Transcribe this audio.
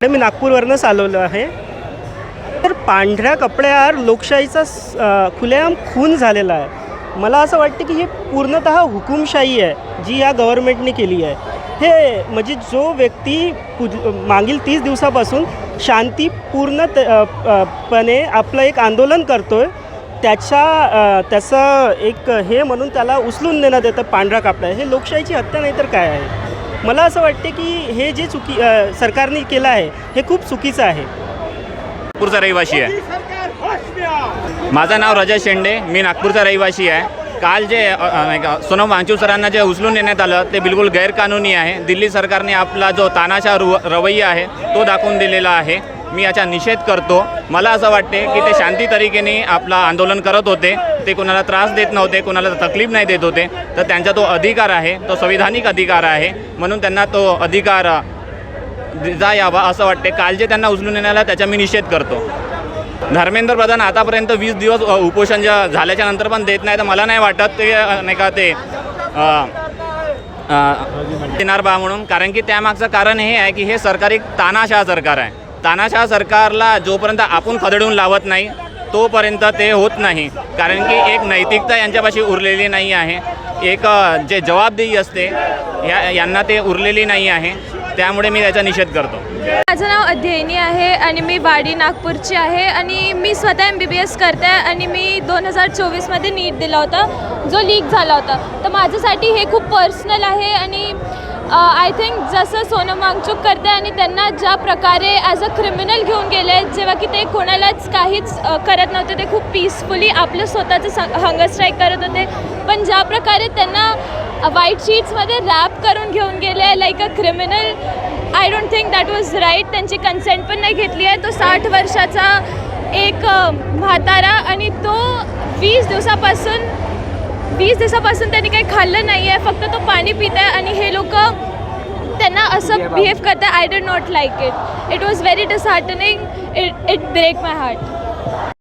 मी नागपूरवरनंच आलेलो आहे. तर पांढऱ्या कपड्यावर लोकशाहीचा खुलेआम खून झालेला आहे. मला असं वाटतं की हे पूर्णतः हुकुमशाही आहे जी या गव्हर्नमेंटने केली आहे. हे म्हणजे जो व्यक्ती मागील 30 दिवसापासून शांतीपूर्ण पणे आपलं एक आंदोलन करतो आहे त्याचं एक हे म्हणून त्याला उचलून देण्यात येतं पांढरा कपडा. हे लोकशाहीची हत्या नाही तर काय आहे. मला असं वाटते की हे जे सरकारने केलं आहे हे खूप चुकीचं आहे. नागपूरचा रहिवासी आहे. माझं नाव रजत शेंडे, मी नागपूरचा रहिवासी आहे. काल जे सोनम वांगचूक सरांना जे उचलून नेण्यात आलं ते बिलकुल गैरकानूनी आहे. दिल्ली सरकारने आपला जो तानाशाह रवैया आहे तो दाखवून दिलेला आहे. मी याचा निषेध करतो. मला असं वाटते की ते शांती तरीकेने आपलं आंदोलन करत होते. ते कोणाला त्रास देत नव्हते, कोणाला तकलीफ नाही देत होते. तर त्यांचा तो अधिकार आहे, तो संविधानिक अधिकार आहे, म्हणून त्यांना तो अधिकार दिला यावा असं वाटते. काल जे त्यांना उचलून नेण्याला त्याचा मी निषेध करतो. धर्मेंद्र प्रधान आतापर्यंत 20 दिवस उपोषण झाल्याच्या नंतर पण देत नाही. तर मला नाही वाटत ते नाही का ते देणार बा म्हणून. कारण की त्यामागचं कारण हे आहे की हे सरकार एक तानाशाह सरकार आहे. तानाशाह सरकारला जोपर्यंत आपण खदडून लावत नाही तोपर्यंत ते होत नाही. कारण की एक नैतिकता यांच्यापाशी उरलेली नाही आहे. एक जे जबाबदेही असते यांना ते उरलेली नाही आहे. त्यामुळे मी त्याचा निषेध करतो. माझं नाव अध्ययनी आहे आणि मी वाडी नागपूरची आहे आणि मी स्वतः MBBS करते आणि मी 2024मध्ये नीट दिला होता जो लीक झाला होता. तर माझ्यासाठी हे खूप पर्सनल आहे आणि आय थिंक जसं सोनम वांगचूक करते आणि त्यांना ज्या प्रकारे ॲज अ क्रिमिनल घेऊन गेले जेव्हा की ते कोणालाच काहीच करत नव्हते. ते खूप पीसफुली आपलं स्वतःचं हंगर स्ट्राईक करत होते. पण ज्या प्रकारे त्यांना व्हाईट शीट्समध्ये रॅप करून घेऊन गेले like a criminal, I don't think that was right. त्यांची कन्सेंट पण नाही घेतली आहे. तो 60 वर्षाचा एक म्हातारा आणि तो 20 दिवसापासून त्यांनी काही खाल्लं नाही आहे. फक्त तो पाणी पित आहे आणि हे लोक त्यांना असं बिहेव करतात. I did not like it. It was very disheartening. It break my heart.